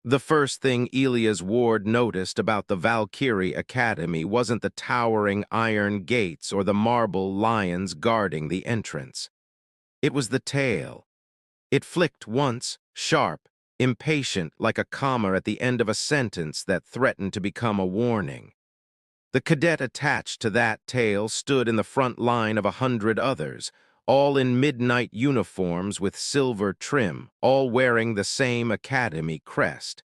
The first thing Elias Ward noticed about the Valkyrie Academy wasn't the towering iron gates or the marble lions guarding the entrance. It was the tail. It flicked once, sharp, impatient like a comma at the end of a sentence that threatened to become a warning. The cadet attached to that tail stood in the front line of 100 others, all in midnight uniforms with silver trim, all wearing the same academy crest.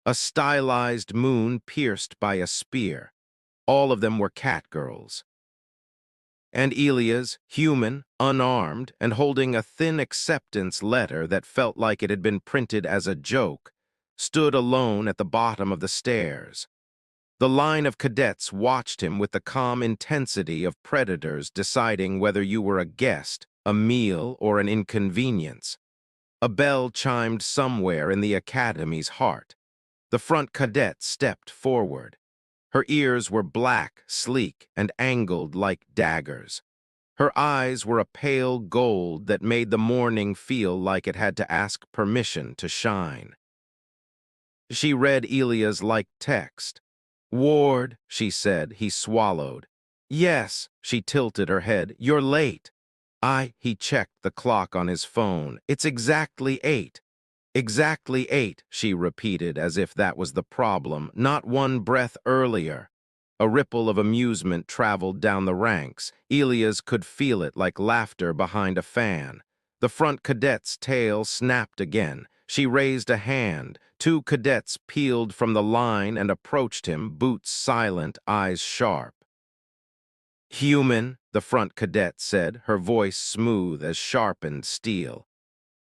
A stylized moon pierced by a spear. All of them were catgirls. And Elias, human, unarmed, and holding a thin acceptance letter that felt like it had been printed as a joke, stood alone at the bottom of the stairs. The line of cadets watched him with the calm intensity of predators deciding whether you were a guest, a meal, or an inconvenience. A bell chimed somewhere in the academy's heart. The front cadet stepped forward. Her ears were black, sleek, and angled like daggers. Her eyes were a pale gold that made the morning feel like it had to ask permission to shine. She read Elia's liked text. "Ward," she said. He swallowed. "Yes," she tilted her head. "You're late." He checked the clock on his phone. "It's exactly 8. "Exactly 8, she repeated as if that was the problem, not one breath earlier. A ripple of amusement traveled down the ranks. Elias could feel it like laughter behind a fan. The front cadet's tail snapped again. She raised a hand. 2 cadets peeled from the line and approached him, boots silent, eyes sharp. "Human," the front cadet said, her voice smooth as sharpened steel.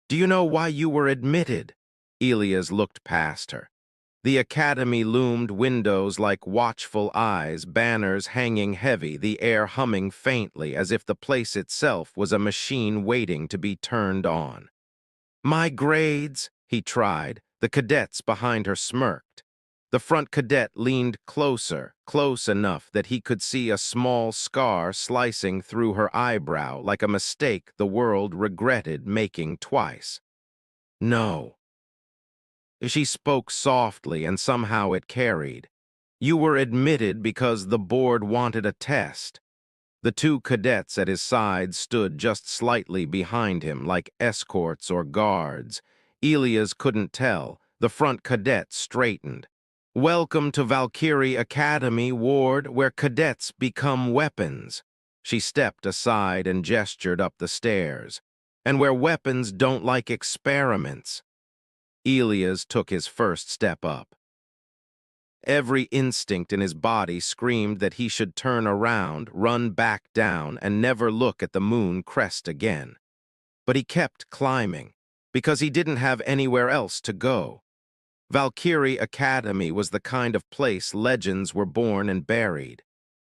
"Do you know why you were admitted?" Elias looked past her. The academy loomed windows like watchful eyes, banners hanging heavy, the air humming faintly as if the place itself was a machine waiting to be turned on. "My grades," he tried. The cadets behind her smirked. The front cadet leaned closer, close enough that he could see a small scar slicing through her eyebrow like a mistake the world regretted making twice. "No." She spoke softly, and somehow it carried. "You were admitted because the board wanted a test." The 2 cadets at his side stood just slightly behind him, like escorts or guards. Elias couldn't tell. The front cadet straightened. "Welcome to Valkyrie Academy, Ward, where cadets become weapons." She stepped aside and gestured up the stairs. "And where weapons don't like experiments." Elias took his first step up. Every instinct in his body screamed that he should turn around, run back down, and never look at the moon crest again. But he kept climbing, because he didn't have anywhere else to go. Valkyrie Academy was the kind of place legends were born and buried.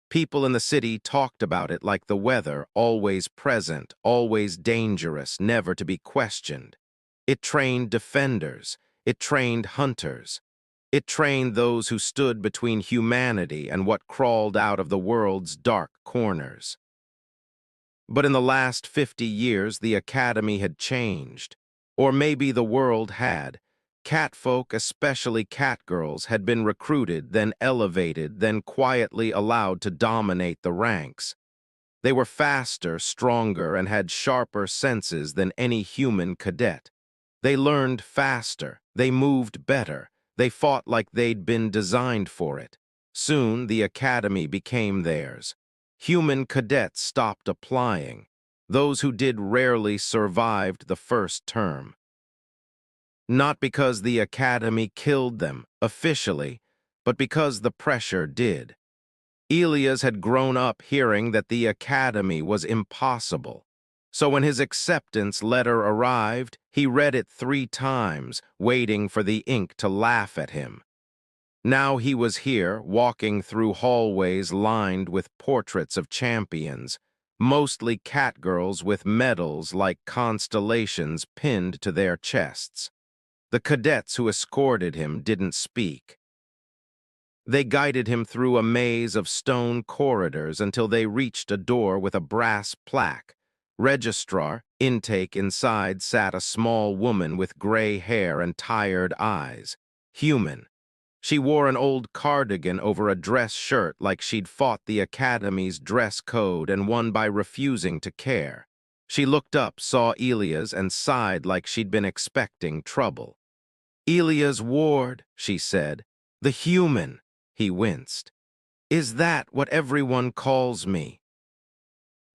People in the city talked about it like the weather, always present, always dangerous, never to be questioned. It trained defenders. It trained hunters. It trained those who stood between humanity and what crawled out of the world's dark corners. But in the last 50 years, the academy had changed. Or maybe the world had. Catfolk, especially catgirls, had been recruited, then elevated, then quietly allowed to dominate the ranks. They were faster, stronger, and had sharper senses than any human cadet. They learned faster. They moved better. They fought like they'd been designed for it. Soon, the academy became theirs. Human cadets stopped applying. Those who did rarely survived the first term. Not because the academy killed them, officially, but because the pressure did. Elias had grown up hearing that the academy was impossible. So when his acceptance letter arrived, he read it 3 times, waiting for the ink to laugh at him. Now he was here, walking through hallways lined with portraits of champions, mostly catgirls with medals like constellations pinned to their chests. The cadets who escorted him didn't speak. They guided him through a maze of stone corridors until they reached a door with a brass plaque. Registrar, intake. Inside sat a small woman with gray hair and tired eyes. human. She wore an old cardigan over a dress shirt like she'd fought the Academy's dress code and won by refusing to care. She looked up, saw Elias, and sighed like she'd been expecting trouble. "Elias Ward," she said. "The human." He winced. "Is that what everyone calls me?"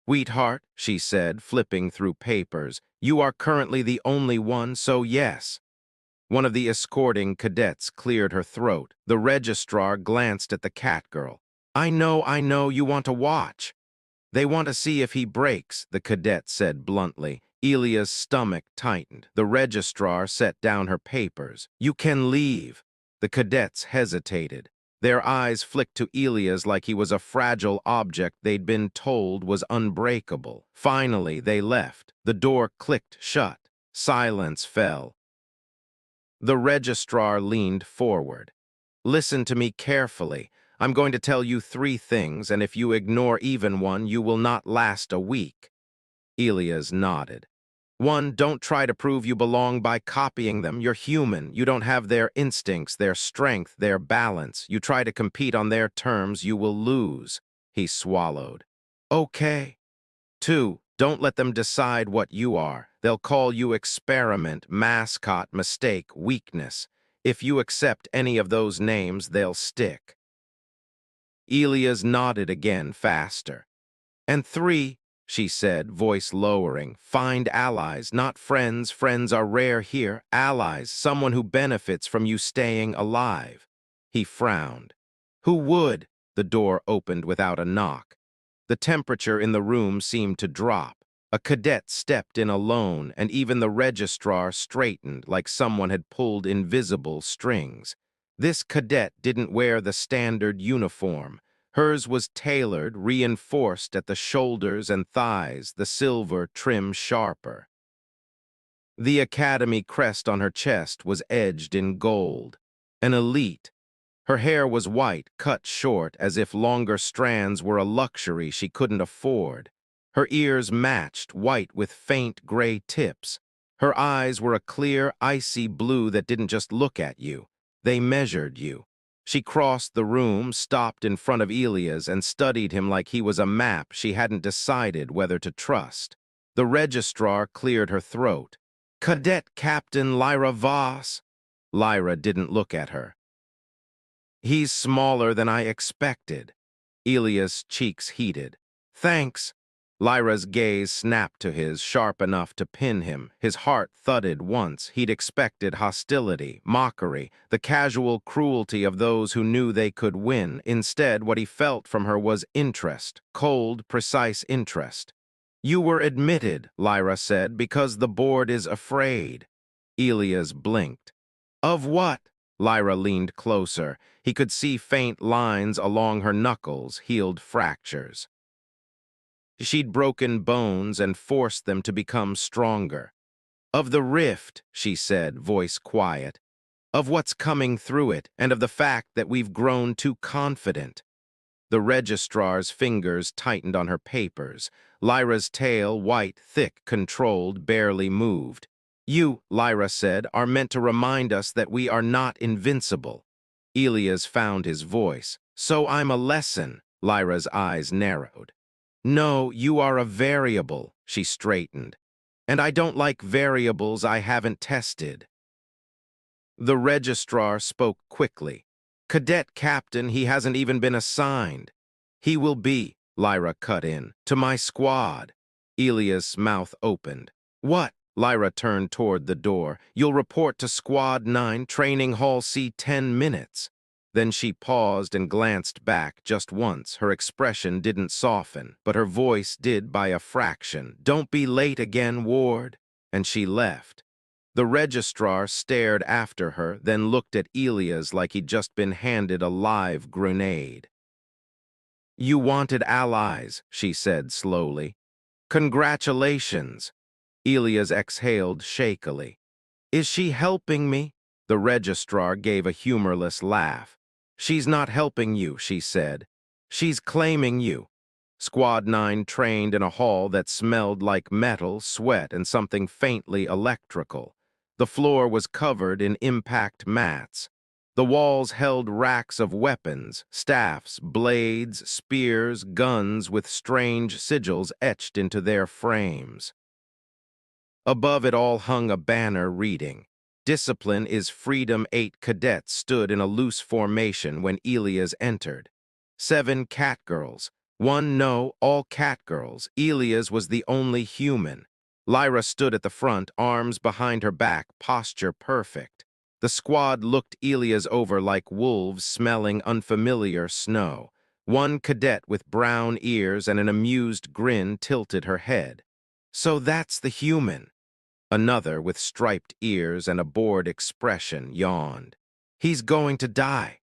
"Sweetheart," she said, flipping through papers, "you are currently the only one, so yes." One of the escorting cadets cleared her throat. The registrar glanced at the catgirl. I know, you want to watch." "They want to see if he breaks," the cadet said bluntly. Elia's stomach tightened. The registrar set down her papers. "You can leave." The cadets hesitated. Their eyes flicked to Elias like he was a fragile object they'd been told was unbreakable. Finally, they left. The door clicked shut. Silence fell. The registrar leaned forward. "Listen to me carefully. I'm going to tell you 3 things, and if you ignore even one, you will not last a week." Elias nodded. 1, don't try to prove you belong by copying them. You're human. You don't have their instincts, their strength, their balance. You try to compete on their terms, you will lose. He swallowed. "Okay." 2, don't let them decide what you are. They'll call you experiment, mascot, mistake, weakness. If you accept any of those names, they'll stick. Elias nodded again, faster. "And 3, she said, voice lowering, find allies, not friends. Friends are rare here. Allies, someone who benefits from you staying alive." He frowned. "Who would?" The door opened without a knock. The temperature in the room seemed to drop. A cadet stepped in alone, and even the registrar straightened like someone had pulled invisible strings. This cadet didn't wear the standard uniform. Hers was tailored, reinforced at the shoulders and thighs, the silver trim sharper. The Academy crest on her chest was edged in gold. An elite. Her hair was white, cut short, as if longer strands were a luxury she couldn't afford. Her ears matched, white with faint gray tips. Her eyes were a clear, icy blue that didn't just look at you. They measured you. She crossed the room, stopped in front of Elias, and studied him like he was a map she hadn't decided whether to trust. The registrar cleared her throat. "Cadet Captain Lyra Voss." Lyra didn't look at her. "He's smaller than I expected." Elias' cheeks heated. "Thanks." Lyra's gaze snapped to his, sharp enough to pin him. His heart thudded once. He'd expected hostility, mockery, the casual cruelty of those who knew they could win. Instead, what he felt from her was interest, cold, precise interest. "You were admitted," Lyra said, "because the board is afraid." Elias blinked. "Of what?" Lyra leaned closer. He could see faint lines along her knuckles, healed fractures. She'd broken bones and forced them to become stronger. "Of the rift," she said, voice quiet. "Of what's coming through it, and of the fact that we've grown too confident." The registrar's fingers tightened on her papers. Lyra's tail, white, thick, controlled, barely moved. "You," Lyra said, "are meant to remind us that we are not invincible." Elias found his voice. "So I'm a lesson." Lyra's eyes narrowed. "No, you are a variable," she straightened. "And I don't like variables I haven't tested." The registrar spoke quickly. "Cadet Captain, he hasn't even been assigned." "He will be," Lyra cut in, "to my squad." Elias' mouth opened. "What?" Lyra turned toward the door. "You'll report to Squad 9, Training Hall C, 10 minutes. Then she paused and glanced back just once. Her expression didn't soften, but her voice did by a fraction. "Don't be late again, Ward." And she left. The registrar stared after her, then looked at Elias like he'd just been handed a live grenade. "You wanted allies," she said slowly. "Congratulations." Elias exhaled shakily. "Is she helping me?" The registrar gave a humorless laugh. "She's not helping you," she said. "She's claiming you." Squad 9 trained in a hall that smelled like metal, sweat, and something faintly electrical. The floor was covered in impact mats. The walls held racks of weapons, staffs, blades, spears, guns with strange sigils etched into their frames. Above it all hung a banner reading, "Discipline is freedom." 8 cadets stood in a loose formation when Elias entered. 7 catgirls. All catgirls. Elias was the only human. Lyra stood at the front, arms behind her back, posture perfect. The squad looked Elias over like wolves smelling unfamiliar snow. One cadet with brown ears and an amused grin tilted her head. "So that's the human." Another, with striped ears and a bored expression, yawned. "He's going to die."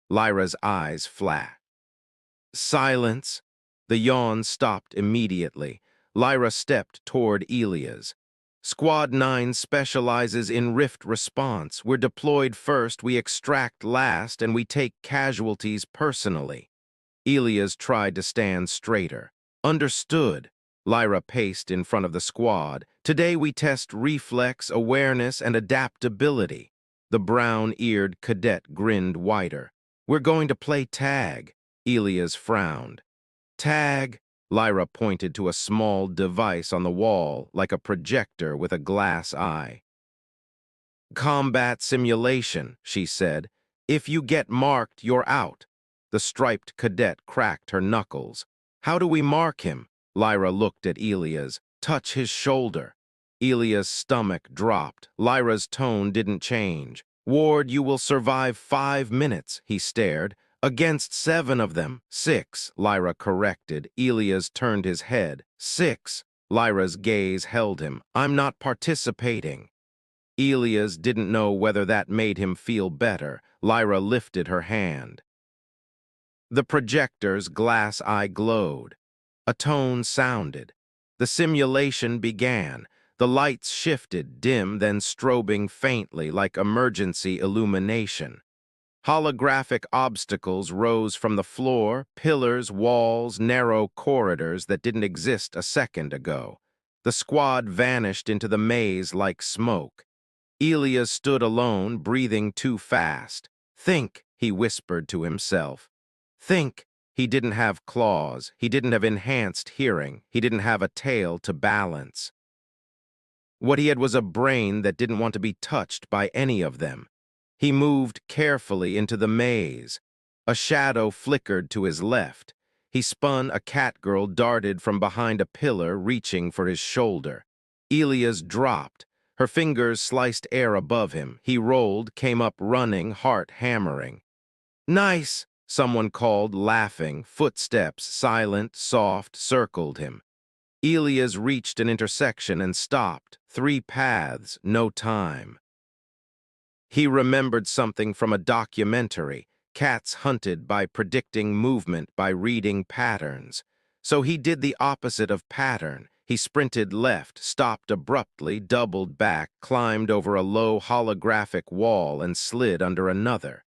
Lyra's eyes flashed. "Silence." The yawn stopped immediately. Lyra stepped toward Elias. "Squad 9 specializes in rift response. We're deployed first, we extract last, and we take casualties personally." Elias tried to stand straighter. "Understood." Lyra paced in front of the squad. "Today we test reflex, awareness, and adaptability." The brown-eared cadet grinned wider. "We're going to play tag." Elias frowned. "Tag?" Lyra pointed to a small device on the wall, like a projector with a glass eye. "Combat simulation," she said. "If you get marked, you're out." The striped cadet cracked her knuckles. "How do we mark him?" Lyra looked at Elias. "Touch his shoulder." Elias' stomach dropped. Lyra's tone didn't change. "Ward, you will survive 5 minutes," he stared. "Against 7 of them." 6, Lyra corrected. Elias turned his head. 6. Lyra's gaze held him. "I'm not participating." Elias didn't know whether that made him feel better. Lyra lifted her hand. The projector's glass eye glowed. A tone sounded. The simulation began. The lights shifted, dim, then strobing faintly like emergency illumination. Holographic obstacles rose from the floor, pillars, walls, narrow corridors that didn't exist a second ago. The squad vanished into the maze like smoke. Elias stood alone, breathing too fast. "Think," he whispered to himself. "Think." He didn't have claws. He didn't have enhanced hearing. He didn't have a tail to balance. What he had was a brain that didn't want to be touched by any of them. He moved carefully into the maze. A shadow flickered to his left. He spun. A catgirl darted from behind a pillar, reaching for his shoulder. Elias dropped. Her fingers sliced air above him. He rolled, came up running, heart hammering. "Nice!" someone called, laughing. Footsteps, silent, soft, circled him. Elias reached an intersection and stopped. 3 paths, no time. He remembered something from a documentary. Cats hunted by predicting movement by reading patterns. So he did the opposite of pattern. He sprinted left, stopped abruptly, doubled back, climbed over a low holographic wall, and slid under another.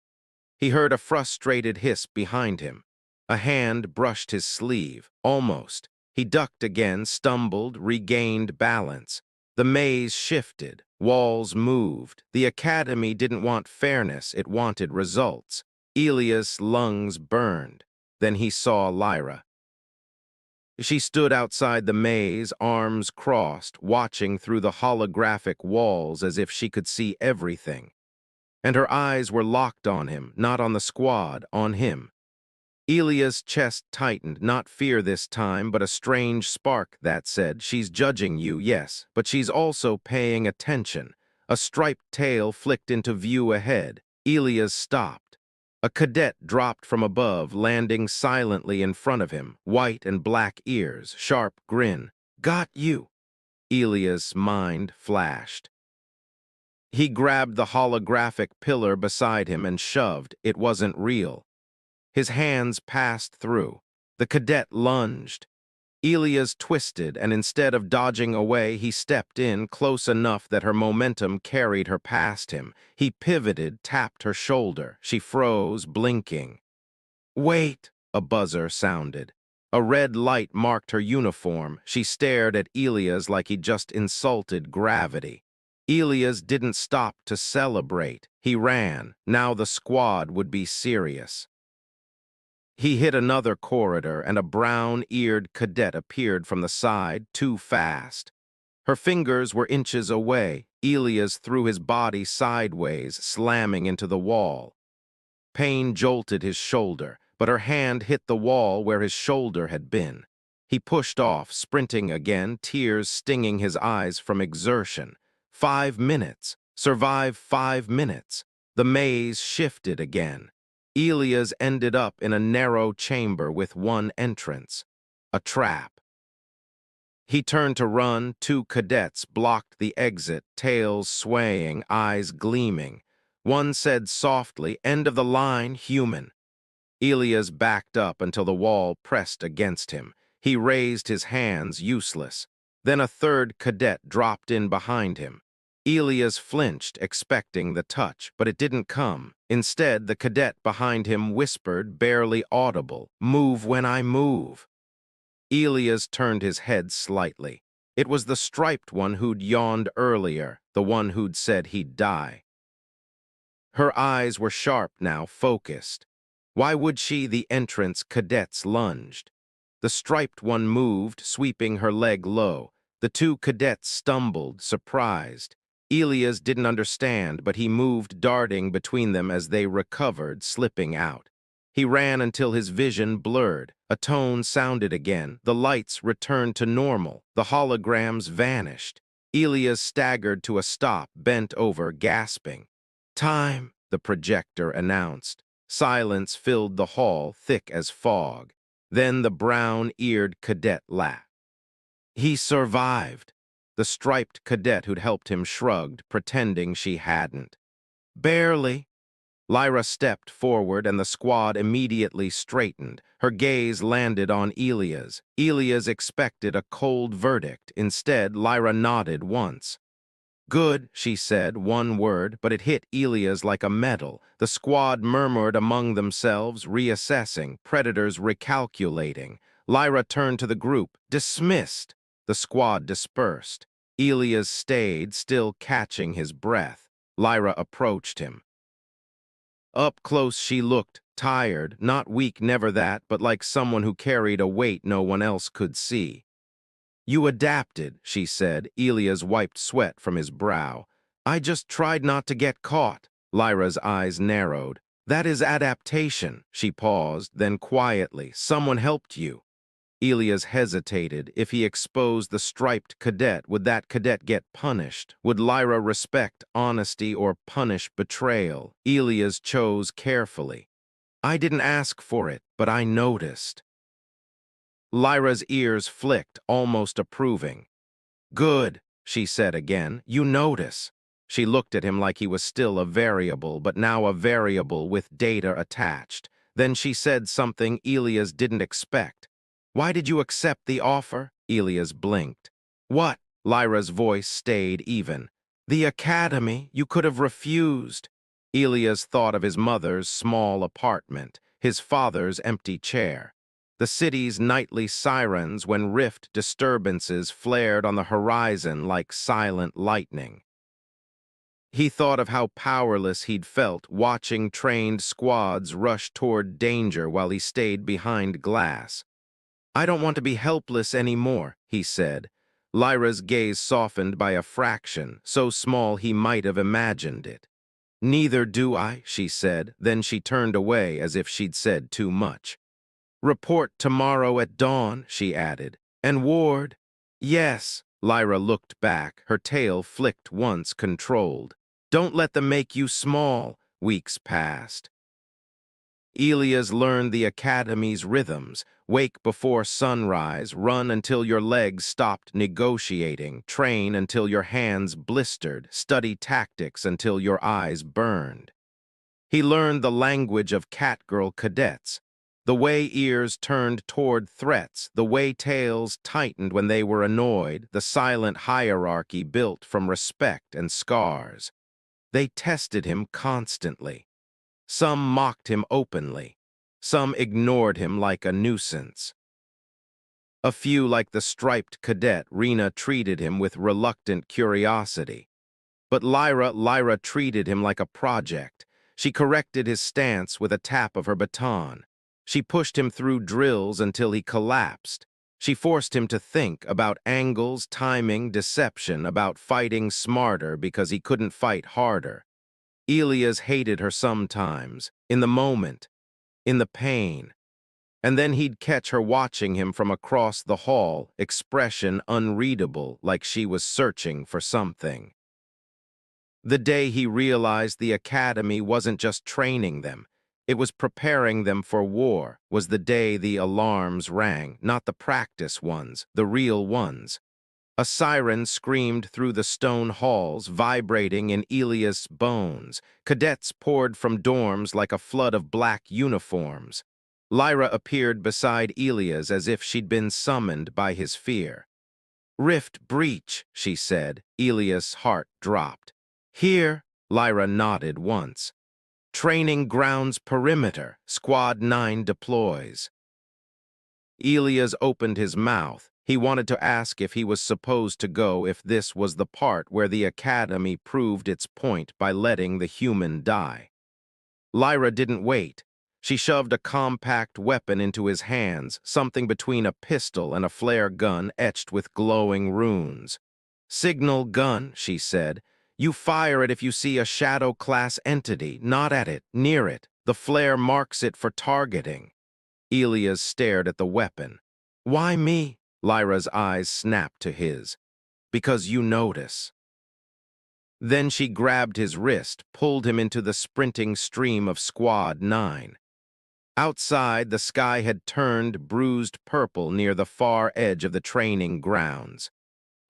He heard a frustrated hiss behind him. A hand brushed his sleeve, almost. He ducked again, stumbled, regained balance. The maze shifted, walls moved. The academy didn't want fairness, it wanted results. Elias' lungs burned. Then he saw Lyra. She stood outside the maze, arms crossed, watching through the holographic walls as if she could see everything. And her eyes were locked on him, not on the squad, on him. Elias' chest tightened, not fear this time, but a strange spark that said, "She's judging you, yes, but she's also paying attention." A striped tail flicked into view ahead. Elias stopped. A cadet dropped from above, landing silently in front of him, white and black ears, sharp grin. "Got you." Elias' mind flashed. He grabbed the holographic pillar beside him and shoved. It wasn't real. His hands passed through. The cadet lunged. Elias twisted, and instead of dodging away, he stepped in close enough that her momentum carried her past him. He pivoted, tapped her shoulder. She froze, blinking. "Wait!" a buzzer sounded. A red light marked her uniform. She stared at Elias like he'd just insulted gravity. Elias didn't stop to celebrate. He ran. Now the squad would be serious. He hit another corridor, and a brown-eared cadet appeared from the side, too fast. Her fingers were inches away. Elias threw his body sideways, slamming into the wall. Pain jolted his shoulder, but her hand hit the wall where his shoulder had been. He pushed off, sprinting again, tears stinging his eyes from exertion. 5 minutes. Survive 5 minutes. The maze shifted again. Elias ended up in a narrow chamber with one entrance. A trap. He turned to run. 2 cadets blocked the exit, tails swaying, eyes gleaming. One said softly, "End of the line, human." Elias backed up until the wall pressed against him. He raised his hands, useless. Then a third cadet dropped in behind him. Elias flinched, expecting the touch, but it didn't come. Instead, the cadet behind him whispered, barely audible, "Move when I move." Elias turned his head slightly. It was the striped one who'd yawned earlier, the one who'd said he'd die. Her eyes were sharp now, focused. Why would she? The entrance cadets lunged. The striped one moved, sweeping her leg low. The 2 cadets stumbled, surprised. Elias didn't understand, but he moved, darting between them as they recovered, slipping out. He ran until his vision blurred. A tone sounded again. The lights returned to normal. The holograms vanished. Elias staggered to a stop, bent over, gasping. "Time," the projector announced. Silence filled the hall, thick as fog. Then the brown-eared cadet laughed. He survived. The striped cadet who'd helped him shrugged, pretending she hadn't. "Barely." Lyra stepped forward, and the squad immediately straightened. Her gaze landed on Elias. Elias expected a cold verdict. Instead, Lyra nodded once. "Good," she said, one word, but it hit Elias like a metal. The squad murmured among themselves, reassessing, predators recalculating. Lyra turned to the group. "Dismissed." The squad dispersed. Elias stayed, still catching his breath. Lyra approached him. Up close she looked, tired, not weak, never that, but like someone who carried a weight no one else could see. "You adapted," she said. Elias wiped sweat from his brow. "I just tried not to get caught." Lyra's eyes narrowed. "That is adaptation." She paused, then quietly, "Someone helped you." Elias hesitated. If he exposed the striped cadet, would that cadet get punished? Would Lyra respect honesty or punish betrayal? Elias chose carefully. "I didn't ask for it, but I noticed." Lyra's ears flicked, almost approving. "Good," she said again. "You notice." She looked at him like he was still a variable, but now a variable with data attached. Then she said something Elias didn't expect. "Why did you accept the offer?" Elias blinked. "What?" Lyra's voice stayed even. "The academy. You could have refused." Elias thought of his mother's small apartment, his father's empty chair. The city's nightly sirens when rift disturbances flared on the horizon like silent lightning. He thought of how powerless he'd felt watching trained squads rush toward danger while he stayed behind glass. "I don't want to be helpless anymore," he said. Lyra's gaze softened by a fraction, so small he might have imagined it. "Neither do I," she said. Then she turned away as if she'd said too much. "Report tomorrow at dawn," she added. "And Ward?" "Yes." Lyra looked back. Her tail flicked once, controlled. "Don't let them make you small." Weeks passed. Elias learned the academy's rhythms. Wake before sunrise, run until your legs stopped negotiating, train until your hands blistered, study tactics until your eyes burned. He learned the language of catgirl cadets, the way ears turned toward threats, the way tails tightened when they were annoyed, the silent hierarchy built from respect and scars. They tested him constantly. Some mocked him openly. Some ignored him like a nuisance. A few, like the striped cadet, Rena treated him with reluctant curiosity. But Lyra treated him like a project. She corrected his stance with a tap of her baton. She pushed him through drills until he collapsed. She forced him to think about angles, timing, deception, about fighting smarter because he couldn't fight harder. Elias hated her sometimes, in the moment, in the pain. And then he'd catch her watching him from across the hall, expression unreadable, like she was searching for something. The day he realized the academy wasn't just training them, it was preparing them for war, was the day the alarms rang, not the practice ones, the real ones. A siren screamed through the stone halls, vibrating in Elias' bones. Cadets poured from dorms like a flood of black uniforms. Lyra appeared beside Elias as if she'd been summoned by his fear. "Rift breach," she said. Elias' heart dropped. "Here," Lyra nodded once. "Training grounds perimeter. Squad 9 deploys." Elias opened his mouth. He wanted to ask if he was supposed to go, if this was the part where the academy proved its point by letting the human die. Lyra didn't wait. She shoved a compact weapon into his hands, something between a pistol and a flare gun etched with glowing runes. "Signal gun," she said. "You fire it if you see a shadow-class entity, not at it, near it. The flare marks it for targeting." Elias stared at the weapon. "Why me?" Lyra's eyes snapped to his. "Because you notice." Then she grabbed his wrist, pulled him into the sprinting stream of Squad 9. Outside, the sky had turned bruised purple near the far edge of the training grounds.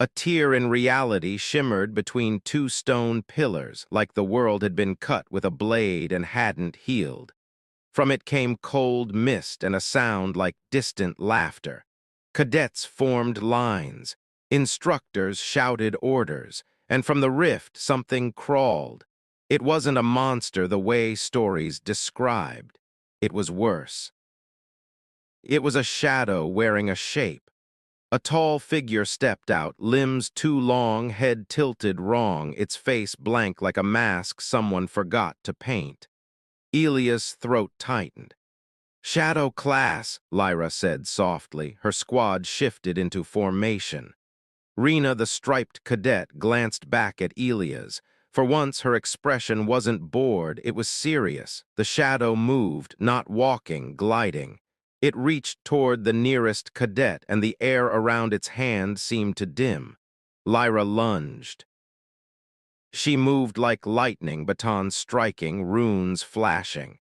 A tear in reality shimmered between two stone pillars, like the world had been cut with a blade and hadn't healed. From it came cold mist and a sound like distant laughter. Cadets formed lines. Instructors shouted orders. And from the rift, something crawled. It wasn't a monster the way stories described. It was worse. It was a shadow wearing a shape. A tall figure stepped out, limbs too long, head tilted wrong, its face blank like a mask someone forgot to paint. Elias' throat tightened. "Shadow class," Lyra said softly. Her squad shifted into formation. Rena, the striped cadet, glanced back at Elias. For once, her expression wasn't bored, it was serious. The shadow moved, not walking, gliding. It reached toward the nearest cadet, and the air around its hand seemed to dim. Lyra lunged. She moved like lightning, baton striking, runes flashing.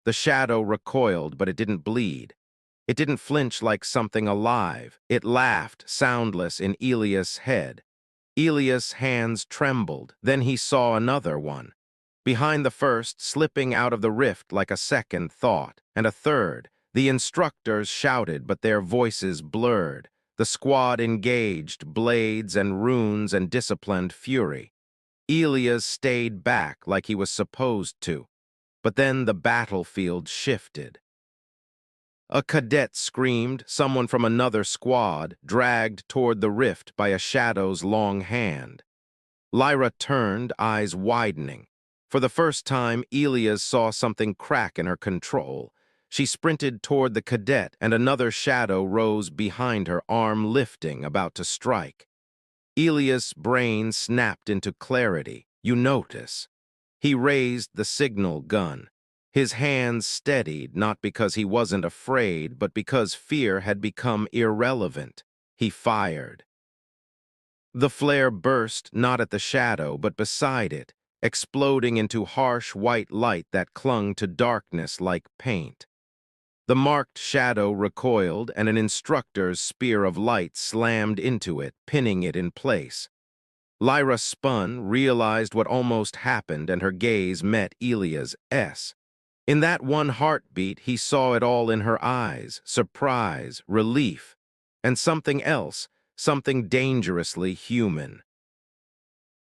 The shadow recoiled, but it didn't bleed. It didn't flinch like something alive. It laughed, soundless, in Elias' head. Elias' hands trembled. Then he saw another one. Behind the first, slipping out of the rift like a second thought, and a third. The instructors shouted, but their voices blurred. The squad engaged, blades and runes and disciplined fury. Elias stayed back like he was supposed to. But then the battlefield shifted. A cadet screamed, someone from another squad, dragged toward the rift by a shadow's long hand. Lyra turned, eyes widening. For the first time, Elias saw something crack in her control. She sprinted toward the cadet, and another shadow rose behind her, arm lifting, about to strike. Elias' brain snapped into clarity. You notice. He raised the signal gun. His hands steadied, not because he wasn't afraid, but because fear had become irrelevant. He fired. The flare burst not at the shadow, but beside it, exploding into harsh white light that clung to darkness like paint. The marked shadow recoiled, and an instructor's spear of light slammed into it, pinning it in place. Lyra spun, realized what almost happened, and her gaze met Elias' S. In that one heartbeat, he saw it all in her eyes, surprise, relief, and something else, something dangerously human.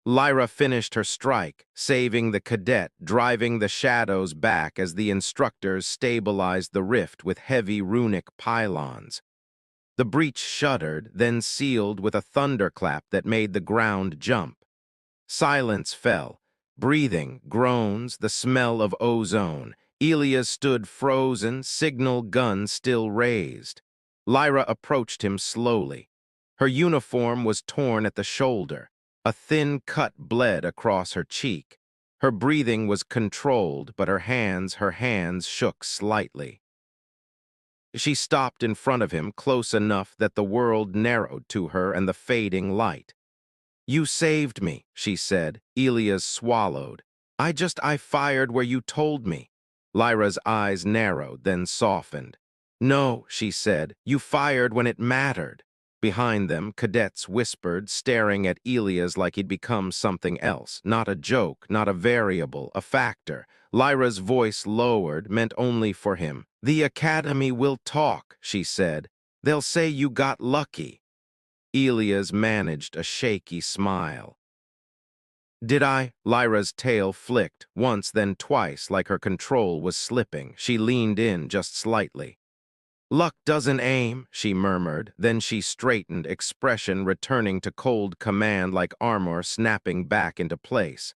Lyra finished her strike, saving the cadet, driving the shadows back as the instructors stabilized the rift with heavy runic pylons. The breach shuddered, then sealed with a thunderclap that made the ground jump. Silence fell. Breathing, groans, the smell of ozone. Elias stood frozen, signal gun still raised. Lyra approached him slowly. Her uniform was torn at the shoulder. A thin cut bled across her cheek. Her breathing was controlled, but her hands shook slightly. She stopped in front of him, close enough that the world narrowed to her and the fading light. "You saved me," she said. Elias swallowed. I fired where you told me." Lyra's eyes narrowed, then softened. "No," she said, "you fired when it mattered." Behind them, cadets whispered, staring at Elias like he'd become something else. Not a joke, not a variable, a factor. Lyra's voice lowered, meant only for him. "The Academy will talk," she said. "They'll say you got lucky." Elias managed a shaky smile. "Did I?" Lyra's tail flicked, once then twice, like her control was slipping. She leaned in just slightly. "Luck doesn't aim," she murmured. Then she straightened, expression returning to cold command like armor snapping back into place.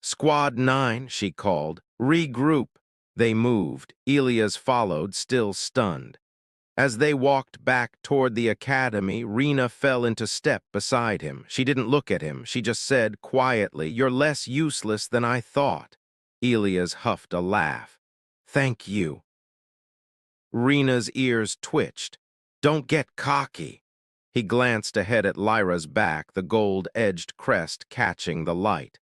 "Squad 9, she called. "Regroup." They moved. Elias followed, still stunned. As they walked back toward the academy, Rena fell into step beside him. She didn't look at him. She just said quietly, "You're less useless than I thought." Elias huffed a laugh. "Thank you." Rena's ears twitched. "Don't get cocky." He glanced ahead at Lyra's back, the gold-edged crest catching the light.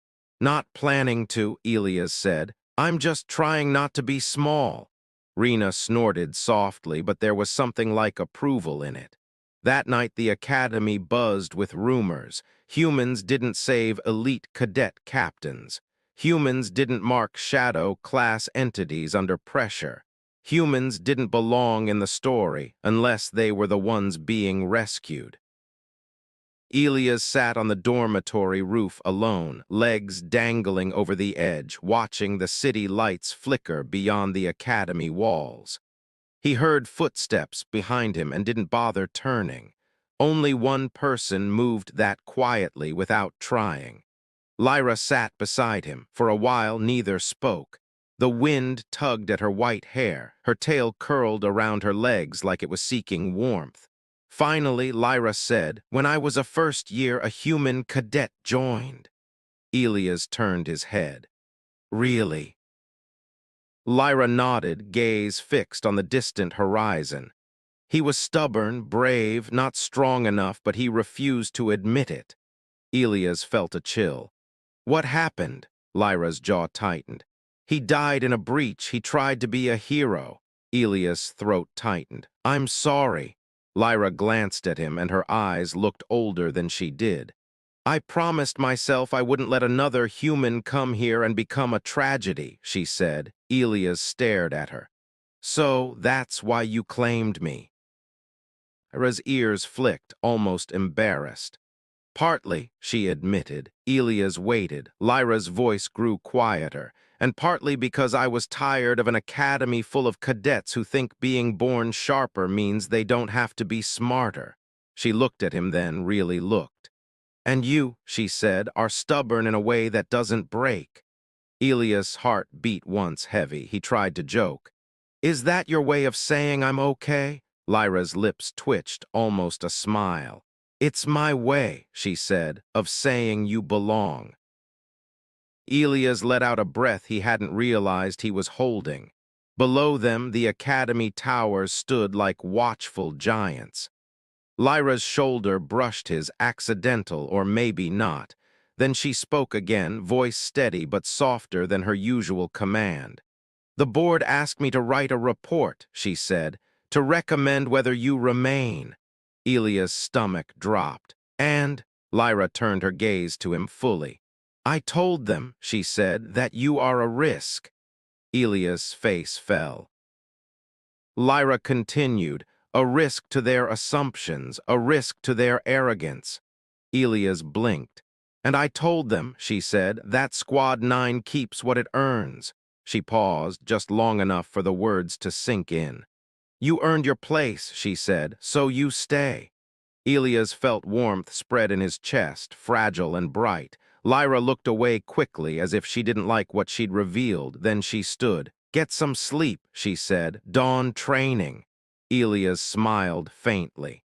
"Not planning to," Elias said. "I'm just trying not to be small." Rena snorted softly, but there was something like approval in it. That night the academy buzzed with rumors. Humans didn't save elite cadet captains. Humans didn't mark shadow class entities under pressure. Humans didn't belong in the story unless they were the ones being rescued. Elias sat on the dormitory roof alone, legs dangling over the edge, watching the city lights flicker beyond the academy walls. He heard footsteps behind him and didn't bother turning. Only one person moved that quietly without trying. Lyra sat beside him. For a while, neither spoke. The wind tugged at her white hair. Her tail curled around her legs like it was seeking warmth. Finally, Lyra said, "When I was a first year, a human cadet joined." Elias turned his head. "Really?" Lyra nodded, gaze fixed on the distant horizon. He was stubborn, brave, not strong enough, but he refused to admit it. Elias felt a chill. "What happened?" Lyra's jaw tightened. "He died in a breach. He tried to be a hero." Elias' throat tightened. "I'm sorry." Lyra glanced at him, and her eyes looked older than she did. "I promised myself I wouldn't let another human come here and become a tragedy," she said. Elias stared at her. "So that's why you claimed me." Lyra's ears flicked, almost embarrassed. "Partly," she admitted. Elias waited. Lyra's voice grew quieter. "And partly because I was tired of an academy full of cadets who think being born sharper means they don't have to be smarter." She looked at him then, really looked. "And you," she said, "are stubborn in a way that doesn't break." Elias' heart beat once heavy. He tried to joke. "Is that your way of saying I'm okay?" Lyra's lips twitched, almost a smile. "It's my way," she said, "of saying you belong." Elias let out a breath he hadn't realized he was holding. Below them, the academy towers stood like watchful giants. Lyra's shoulder brushed his, accidental or maybe not. Then she spoke again, voice steady but softer than her usual command. "The board asked me to write a report," she said, "to recommend whether you remain." Elias' stomach dropped. "And," Lyra turned her gaze to him fully, "I told them," she said, "that you are a risk." Elias' face fell. Lyra continued, "A risk to their assumptions, a risk to their arrogance." Elias blinked. "And I told them," she said, "that Squad 9 keeps what it earns." She paused, just long enough for the words to sink in. "You earned your place," she said, "so you stay." Elias felt warmth spread in his chest, fragile and bright. Lyra looked away quickly as if she didn't like what she'd revealed. Then she stood. "Get some sleep," she said. "Dawn training." Elias smiled faintly.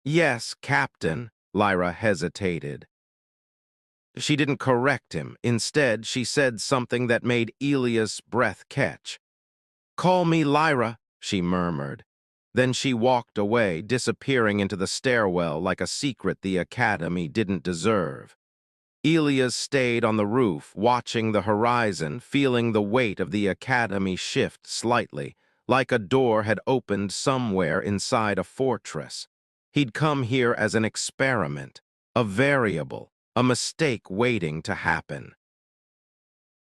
"Yes, Captain." Lyra hesitated. She didn't correct him. Instead, she said something that made Elias' breath catch. "Call me Lyra," she murmured. Then she walked away, disappearing into the stairwell like a secret the Academy didn't deserve. Elias stayed on the roof, watching the horizon, feeling the weight of the Academy shift slightly, like a door had opened somewhere inside a fortress. He'd come here as an experiment, a variable, a mistake waiting to happen.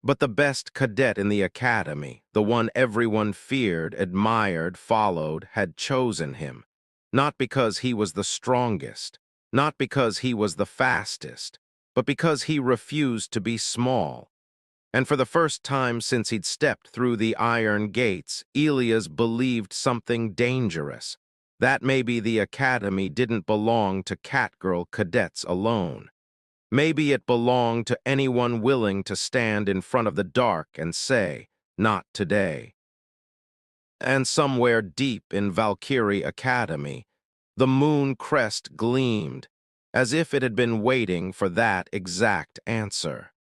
But the best cadet in the Academy, the one everyone feared, admired, followed, had chosen him. Not because he was the strongest, not because he was the fastest, but because he refused to be small. And for the first time since he'd stepped through the iron gates, Elias believed something dangerous. That maybe the Academy didn't belong to Catgirl cadets alone. Maybe it belonged to anyone willing to stand in front of the dark and say, "Not today." And somewhere deep in Valkyrie Academy, the moon crest gleamed, as if it had been waiting for that exact answer.